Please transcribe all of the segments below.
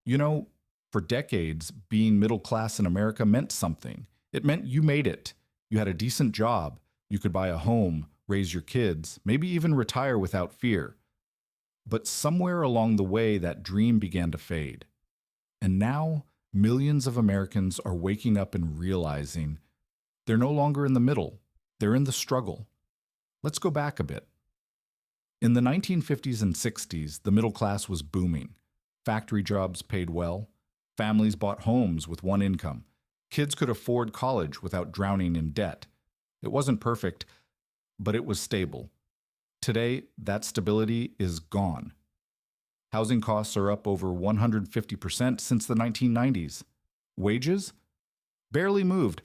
You know, for decades, being middle class in America meant something. It meant you made it. You had a decent job. You could buy a home, raise your kids, maybe even retire without fear. But somewhere along the way, that dream began to fade. And now, millions of Americans are waking up and realizing they're no longer in the middle, they're in the struggle. Let's go back a bit. In the 1950s and 60s, the middle class was booming. Factory jobs paid well. Families bought homes with one income. Kids could afford college without drowning in debt. It wasn't perfect, but it was stable. Today, that stability is gone. Housing costs are up over 150% since the 1990s. Wages? Barely moved.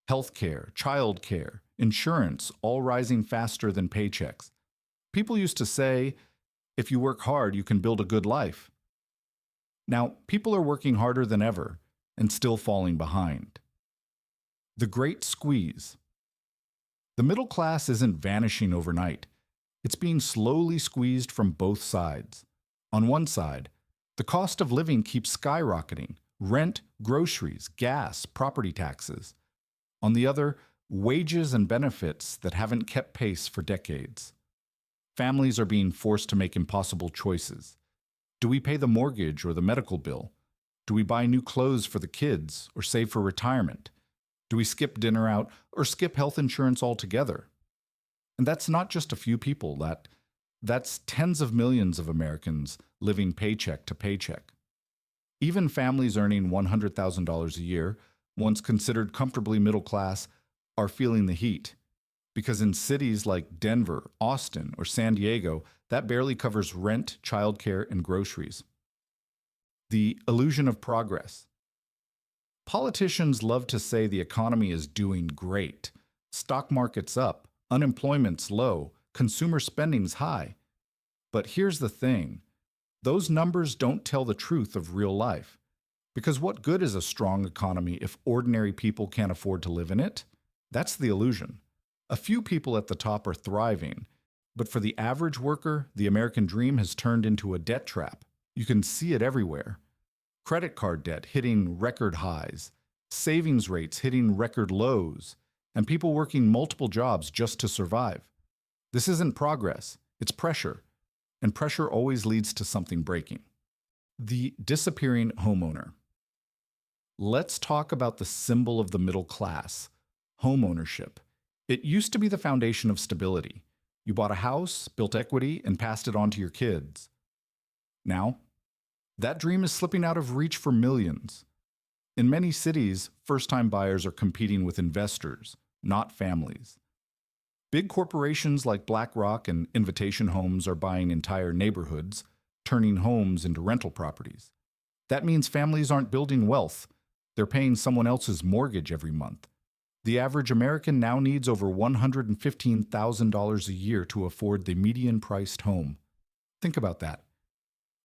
Healthcare, childcare, insurance, all rising faster than paychecks. People used to say, if you work hard, you can build a good life. Now, people are working harder than ever and still falling behind. The Great Squeeze. The middle class isn't vanishing overnight. It's being slowly squeezed from both sides. On one side, the cost of living keeps skyrocketing: rent, groceries, gas, property taxes. On the other, wages and benefits that haven't kept pace for decades. Families are being forced to make impossible choices. Do we pay the mortgage or the medical bill? Do we buy new clothes for the kids or save for retirement? Do we skip dinner out or skip health insurance altogether? And that's not just a few people. That's tens of millions of Americans living paycheck to paycheck. Even families earning $100,000 a year, once considered comfortably middle class, are feeling the heat. Because in cities like Denver, Austin, or San Diego, that barely covers rent, childcare, and groceries. The illusion of progress. Politicians love to say the economy is doing great. Stock market's up, unemployment's low, consumer spending's high. But here's the thing. Those numbers don't tell the truth of real life. Because what good is a strong economy if ordinary people can't afford to live in it? That's the illusion. A few people at the top are thriving, but for the average worker, the American dream has turned into a debt trap. You can see it everywhere. Credit card debt hitting record highs, savings rates hitting record lows, and people working multiple jobs just to survive. This isn't progress, it's pressure, and pressure always leads to something breaking. The disappearing homeowner. Let's talk about the symbol of the middle class, homeownership. It used to be the foundation of stability. You bought a house, built equity, and passed it on to your kids. Now, that dream is slipping out of reach for millions. In many cities, first-time buyers are competing with investors, not families. Big corporations like BlackRock and Invitation Homes are buying entire neighborhoods, turning homes into rental properties. That means families aren't building wealth. They're paying someone else's mortgage every month. The average American now needs over $115,000 a year to afford the median-priced home. Think about that.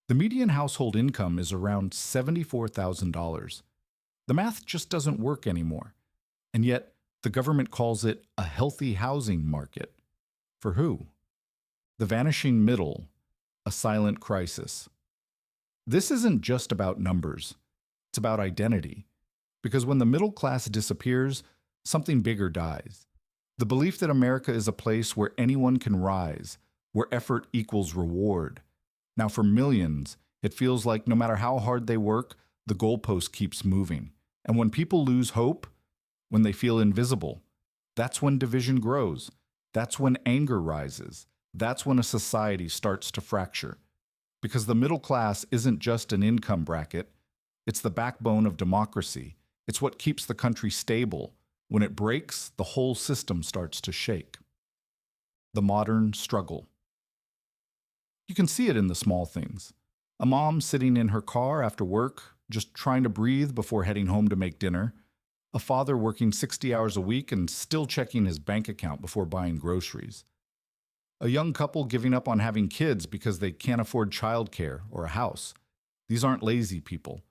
The median household income is around $74,000. The math just doesn't work anymore. And yet, the government calls it a healthy housing market. For who? The vanishing middle, a silent crisis. This isn't just about numbers. It's about identity. Because when the middle class disappears, something bigger dies. The belief that America is a place where anyone can rise, where effort equals reward. Now for millions, it feels like no matter how hard they work, the goalpost keeps moving. And when people lose hope, when they feel invisible, that's when division grows. That's when anger rises. That's when a society starts to fracture. Because the middle class isn't just an income bracket, it's the backbone of democracy. It's what keeps the country stable. When it breaks, the whole system starts to shake. The modern struggle. You can see it in the small things. A mom sitting in her car after work, just trying to breathe before heading home to make dinner. A father working 60 hours a week and still checking his bank account before buying groceries. A young couple giving up on having kids because they can't afford childcare or a house. These aren't lazy people.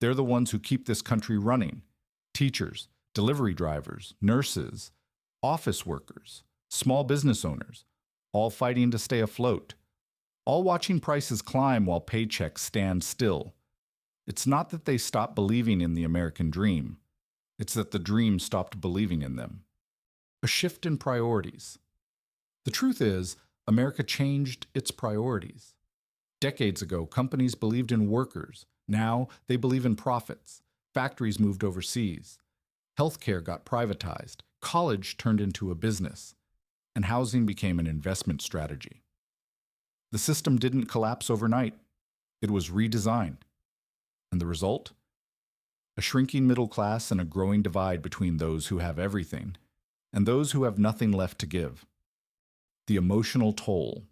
They're the ones who keep this country running. Teachers, delivery drivers, nurses, office workers, small business owners, all fighting to stay afloat, all watching prices climb while paychecks stand still. It's not that they stopped believing in the American dream, it's that the dream stopped believing in them. A shift in priorities. The truth is, America changed its priorities. Decades ago, companies believed in workers. Now they believe in profits. Factories moved overseas. Healthcare got privatized. College turned into a business. And housing became an investment strategy. The system didn't collapse overnight. It was redesigned. And the result? A shrinking middle class and a growing divide between those who have everything and those who have nothing left to give. The emotional toll.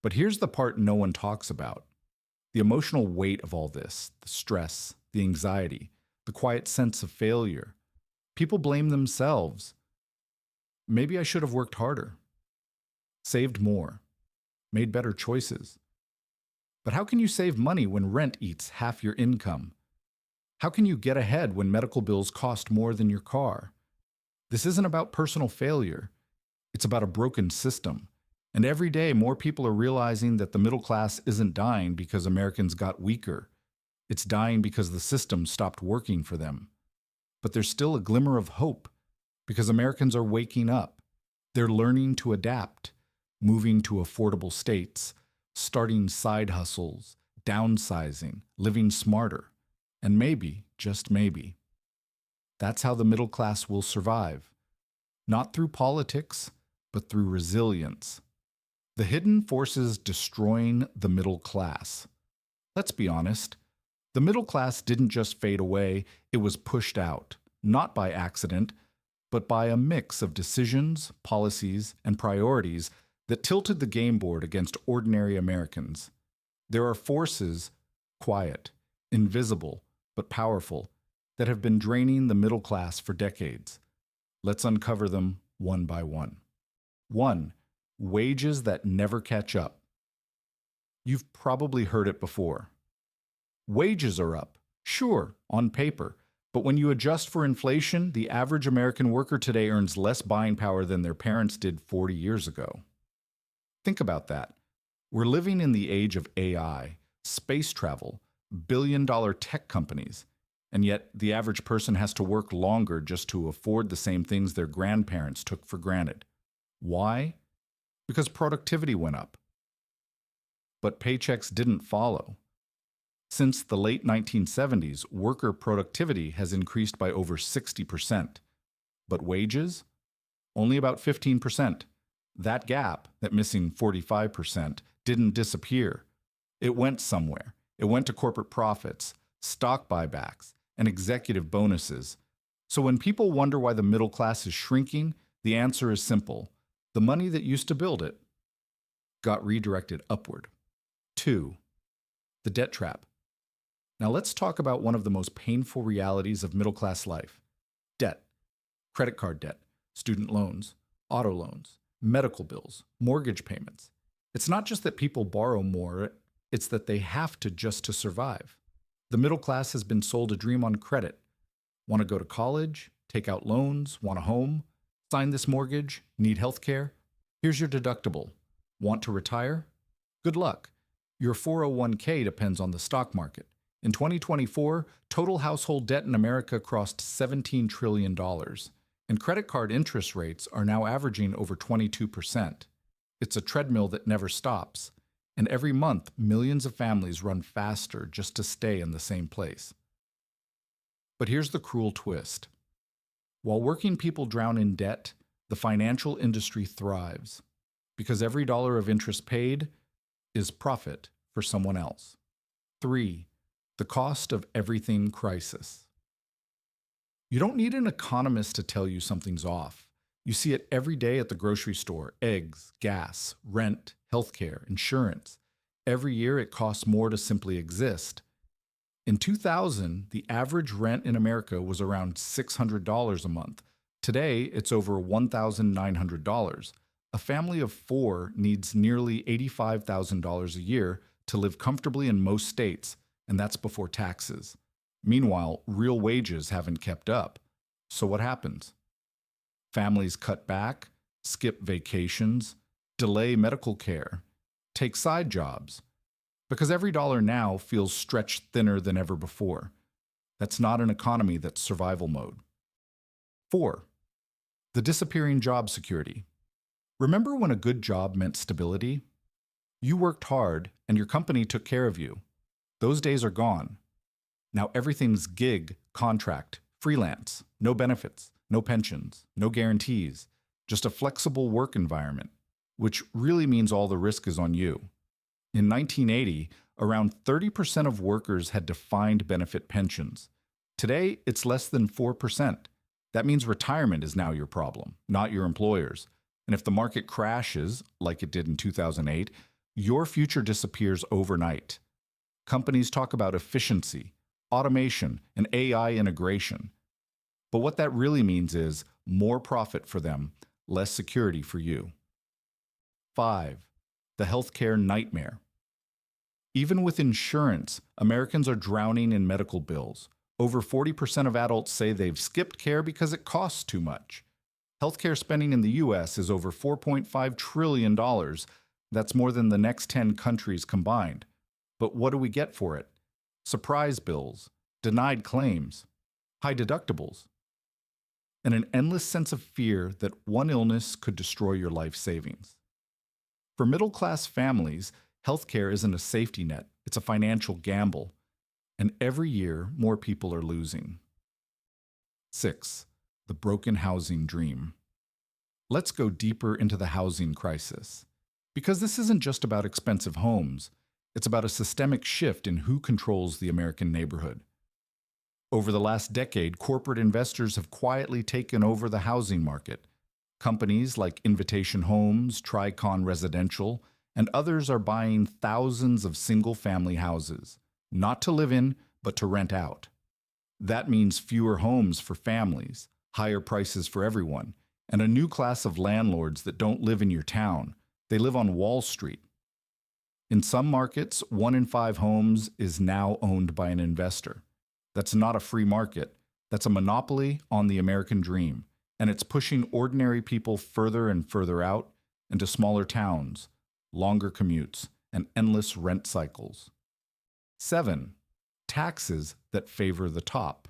But here's the part no one talks about. The emotional weight of all this, the stress, the anxiety, the quiet sense of failure. People blame themselves. Maybe I should have worked harder, saved more, made better choices. But how can you save money when rent eats half your income? How can you get ahead when medical bills cost more than your car? This isn't about personal failure. It's about a broken system. And every day, more people are realizing that the middle class isn't dying because Americans got weaker. It's dying because the system stopped working for them. But there's still a glimmer of hope because Americans are waking up. They're learning to adapt, moving to affordable states, starting side hustles, downsizing, living smarter. And maybe, just maybe, that's how the middle class will survive. Not through politics, but through resilience. The hidden forces destroying the middle class. Let's be honest, the middle class didn't just fade away, it was pushed out, not by accident, but by a mix of decisions, policies, and priorities that tilted the game board against ordinary Americans. There are forces, quiet, invisible, but powerful, that have been draining the middle class for decades. Let's uncover them one by one. 1. Wages that never catch up. You've probably heard it before. Wages are up, sure, on paper, but when you adjust for inflation, the average American worker today earns less buying power than their parents did 40 years ago. Think about that. We're living in the age of AI, space travel, billion-dollar tech companies, and yet the average person has to work longer just to afford the same things their grandparents took for granted. Why? Because productivity went up. But paychecks didn't follow. Since the late 1970s, worker productivity has increased by over 60%. But wages? Only about 15%. That gap, that missing 45%, didn't disappear. It went somewhere. It went to corporate profits, stock buybacks, and executive bonuses. So when people wonder why the middle class is shrinking, the answer is simple. The money that used to build it got redirected upward. 2. The debt trap. Now let's talk about one of the most painful realities of middle-class life. Debt. Credit card debt, student loans, auto loans, medical bills, mortgage payments. It's not just that people borrow more, it's that they have to just to survive. The middle class has been sold a dream on credit. Want to go to college? Take out loans? Want a home? Sign this mortgage? Need health care? Here's your deductible. Want to retire? Good luck. Your 401k depends on the stock market. In 2024, total household debt in America crossed $17 trillion, and credit card interest rates are now averaging over 22%. It's a treadmill that never stops, and every month, millions of families run faster just to stay in the same place. But here's the cruel twist. While working people drown in debt, the financial industry thrives, because every dollar of interest paid is profit for someone else. 3. The cost of everything crisis. You don't need an economist to tell you something's off. You see it every day at the grocery store: eggs, gas, rent, healthcare, insurance. Every year it costs more to simply exist. In 2000, the average rent in America was around $600 a month. Today, it's over $1,900. A family of 4 needs nearly $85,000 a year to live comfortably in most states, and that's before taxes. Meanwhile, real wages haven't kept up. So what happens? Families cut back, skip vacations, delay medical care, take side jobs, because every dollar now feels stretched thinner than ever before. That's not an economy that's survival mode. 4. The disappearing job security. Remember when a good job meant stability? You worked hard and your company took care of you. Those days are gone. Now everything's gig, contract, freelance, no benefits, no pensions, no guarantees, just a flexible work environment, which really means all the risk is on you. In 1980, around 30% of workers had defined benefit pensions. Today, it's less than 4%. That means retirement is now your problem, not your employer's. And if the market crashes, like it did in 2008, your future disappears overnight. Companies talk about efficiency, automation, and AI integration. But what that really means is more profit for them, less security for you. 5. The healthcare nightmare. Even with insurance, Americans are drowning in medical bills. Over 40% of adults say they've skipped care because it costs too much. Healthcare spending in the US is over $4.5 trillion. That's more than the next 10 countries combined. But what do we get for it? Surprise bills, denied claims, high deductibles, and an endless sense of fear that one illness could destroy your life savings. For middle-class families, healthcare isn't a safety net, it's a financial gamble. And every year, more people are losing. 6. The broken housing dream. Let's go deeper into the housing crisis. Because this isn't just about expensive homes, it's about a systemic shift in who controls the American neighborhood. Over the last decade, corporate investors have quietly taken over the housing market. Companies like Invitation Homes, Tricon Residential, and others are buying thousands of single-family houses, not to live in, but to rent out. That means fewer homes for families, higher prices for everyone, and a new class of landlords that don't live in your town. They live on Wall Street. In some markets, 1 in 5 homes is now owned by an investor. That's not a free market. That's a monopoly on the American dream, and it's pushing ordinary people further and further out into smaller towns, longer commutes, and endless rent cycles. 7. Taxes that favor the top.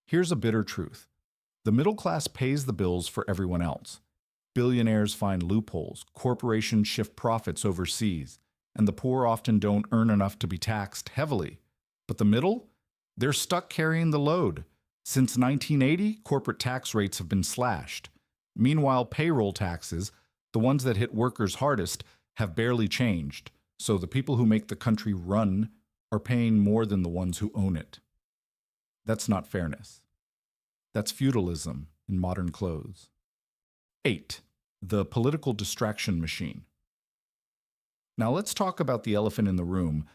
Here's a bitter truth. The middle class pays the bills for everyone else. Billionaires find loopholes, corporations shift profits overseas, and the poor often don't earn enough to be taxed heavily. But the middle? They're stuck carrying the load. Since 1980, corporate tax rates have been slashed. Meanwhile, payroll taxes, the ones that hit workers hardest, have barely changed. So the people who make the country run are paying more than the ones who own it. That's not fairness. That's feudalism in modern clothes. 8. The political distraction machine. Now let's talk about the elephant in the room,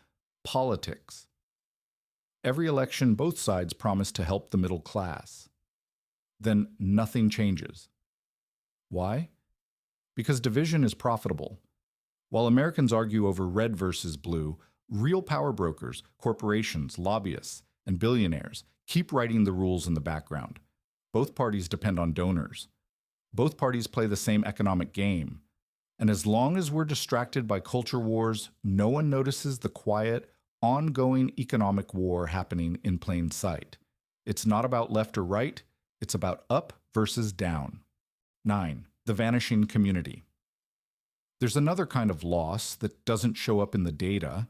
politics. Every election, both sides promise to help the middle class. Then nothing changes. Why? Because division is profitable. While Americans argue over red versus blue, real power brokers, corporations, lobbyists, and billionaires keep writing the rules in the background. Both parties depend on donors. Both parties play the same economic game. And as long as we're distracted by culture wars, no one notices the quiet, ongoing economic war happening in plain sight. It's not about left or right, it's about up versus down. 9. The vanishing community. There's another kind of loss that doesn't show up in the data,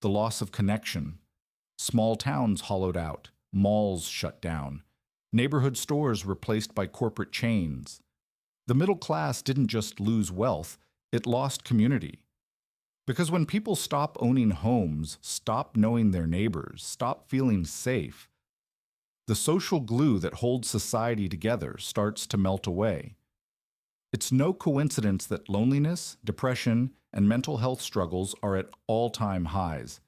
the loss of connection. Small towns hollowed out, malls shut down, neighborhood stores replaced by corporate chains. The middle class didn't just lose wealth, it lost community. Because when people stop owning homes, stop knowing their neighbors, stop feeling safe, the social glue that holds society together starts to melt away. It's no coincidence that loneliness, depression, and mental health struggles are at all-time highs.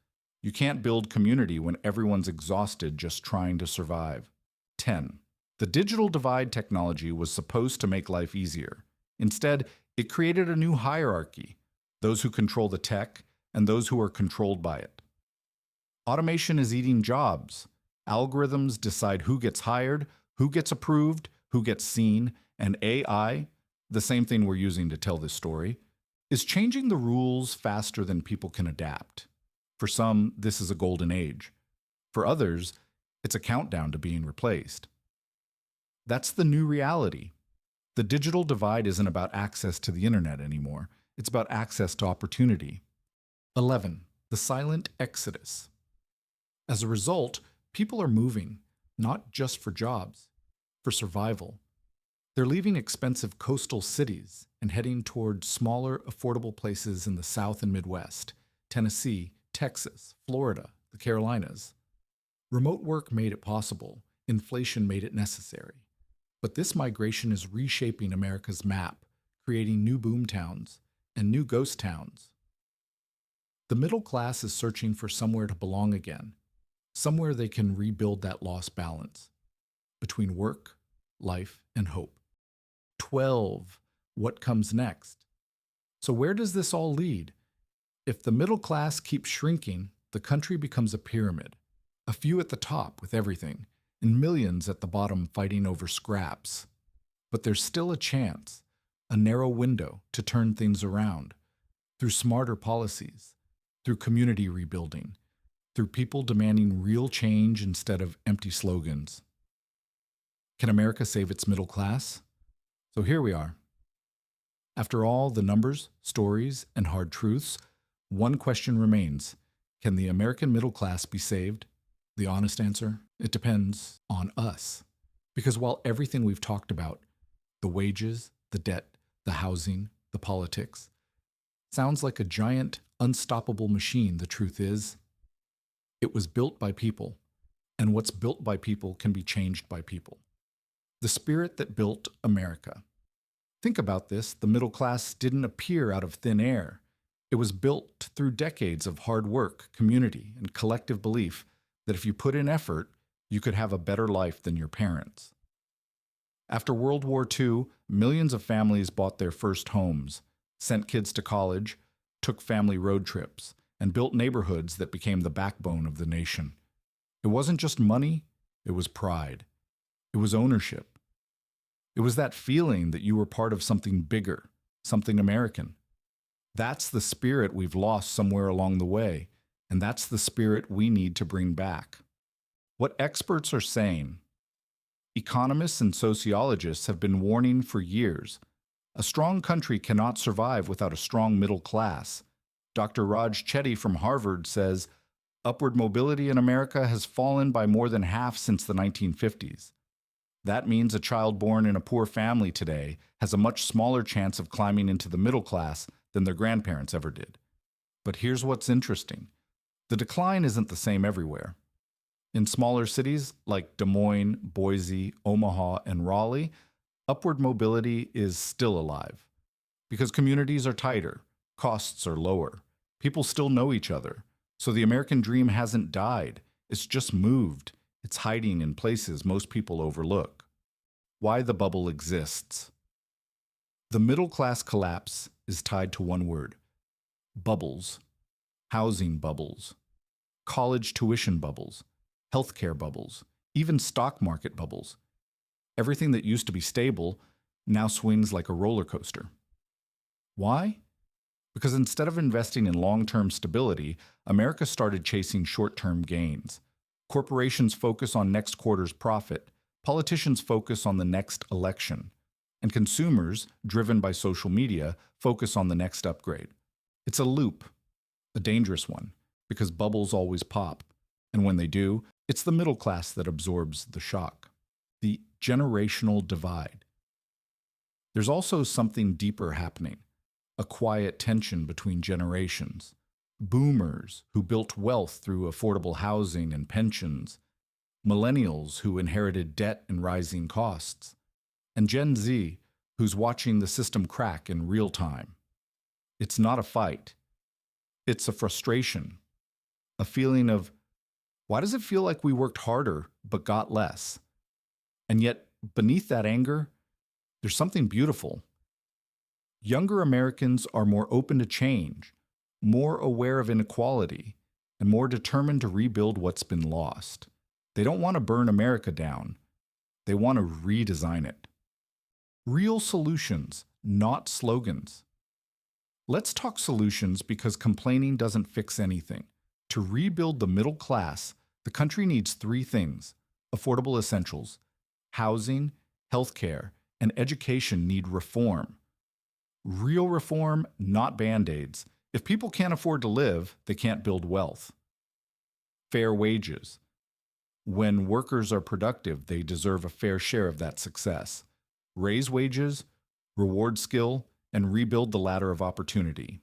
You can't build community when everyone's exhausted just trying to survive. 10. The digital divide technology was supposed to make life easier. Instead, it created a new hierarchy, those who control the tech and those who are controlled by it. Automation is eating jobs. Algorithms decide who gets hired, who gets approved, who gets seen, and AI, the same thing we're using to tell this story, is changing the rules faster than people can adapt. For some, this is a golden age. For others, it's a countdown to being replaced. That's the new reality. The digital divide isn't about access to the internet anymore. It's about access to opportunity. 11. The silent exodus. As a result, people are moving, not just for jobs, for survival. They're leaving expensive coastal cities and heading toward smaller, affordable places in the South and Midwest, Tennessee, Texas, Florida, the Carolinas. Remote work made it possible. Inflation made it necessary. But this migration is reshaping America's map, creating new boomtowns and new ghost towns. The middle class is searching for somewhere to belong again, somewhere they can rebuild that lost balance between work, life, and hope. 12. What comes next? So where does this all lead? If the middle class keeps shrinking, the country becomes a pyramid. A few at the top with everything, and millions at the bottom fighting over scraps. But there's still a chance, a narrow window to turn things around, through smarter policies, through community rebuilding, through people demanding real change instead of empty slogans. Can America save its middle class? So here we are. After all the numbers, stories, and hard truths, one question remains. Can the American middle class be saved? The honest answer? It depends on us. Because while everything we've talked about, the wages, the debt, the housing, the politics, sounds like a giant, unstoppable machine, the truth is, it was built by people, and what's built by people can be changed by people. The spirit that built America. Think about this, the middle class didn't appear out of thin air. It was built through decades of hard work, community, and collective belief that if you put in effort, you could have a better life than your parents. After World War II, millions of families bought their first homes, sent kids to college, took family road trips, and built neighborhoods that became the backbone of the nation. It wasn't just money, it was pride. It was ownership. It was that feeling that you were part of something bigger, something American. That's the spirit we've lost somewhere along the way, and that's the spirit we need to bring back. What experts are saying, economists and sociologists have been warning for years. A strong country cannot survive without a strong middle class. Dr. Raj Chetty from Harvard says, upward mobility in America has fallen by more than half since the 1950s. That means a child born in a poor family today has a much smaller chance of climbing into the middle class than their grandparents ever did. But here's what's interesting. The decline isn't the same everywhere. In smaller cities like Des Moines, Boise, Omaha, and Raleigh, upward mobility is still alive. Because communities are tighter, costs are lower, people still know each other. So the American dream hasn't died, it's just moved. It's hiding in places most people overlook. Why the bubble exists. The middle class collapse is tied to one word: bubbles. Housing bubbles, college tuition bubbles, healthcare bubbles, even stock market bubbles. Everything that used to be stable now swings like a roller coaster. Why? Because instead of investing in long-term stability, America started chasing short-term gains. Corporations focus on next quarter's profit, politicians focus on the next election, and consumers, driven by social media, focus on the next upgrade. It's a loop, a dangerous one, because bubbles always pop, and when they do, it's the middle class that absorbs the shock. The generational divide. There's also something deeper happening, a quiet tension between generations. Boomers who built wealth through affordable housing and pensions, millennials who inherited debt and rising costs, and Gen Z who's watching the system crack in real time. It's not a fight. It's a frustration, a feeling of, why does it feel like we worked harder but got less? And yet, beneath that anger, there's something beautiful. Younger Americans are more open to change, more aware of inequality, and more determined to rebuild what's been lost. They don't want to burn America down. They want to redesign it. Real solutions, not slogans. Let's talk solutions because complaining doesn't fix anything. To rebuild the middle class, the country needs three things: affordable essentials, housing, healthcare, and education need reform. Real reform, not band aids. If people can't afford to live, they can't build wealth. Fair wages. When workers are productive, they deserve a fair share of that success. Raise wages, reward skill, and rebuild the ladder of opportunity.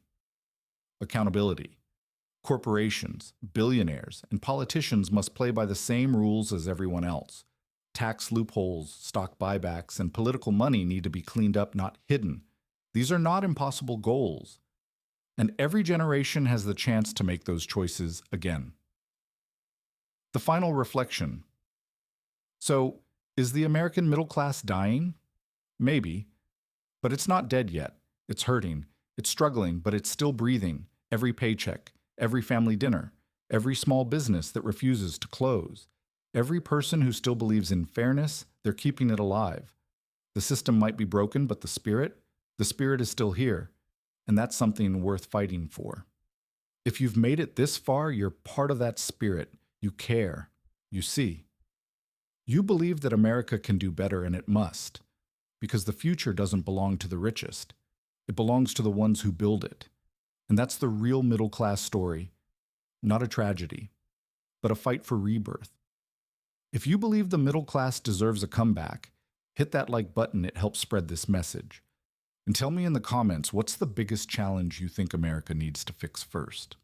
Accountability. Corporations, billionaires, and politicians must play by the same rules as everyone else. Tax loopholes, stock buybacks, and political money need to be cleaned up, not hidden. These are not impossible goals. And every generation has the chance to make those choices again. The final reflection. So, is the American middle class dying? Maybe. But it's not dead yet. It's hurting. It's struggling, but it's still breathing. Every paycheck, every family dinner, every small business that refuses to close, every person who still believes in fairness, they're keeping it alive. The system might be broken, but the spirit is still here. And that's something worth fighting for. If you've made it this far, you're part of that spirit. You care. You see. You believe that America can do better, and it must. Because the future doesn't belong to the richest. It belongs to the ones who build it. And that's the real middle class story. Not a tragedy, but a fight for rebirth. If you believe the middle class deserves a comeback, hit that like button. It helps spread this message. And tell me in the comments, what's the biggest challenge you think America needs to fix first?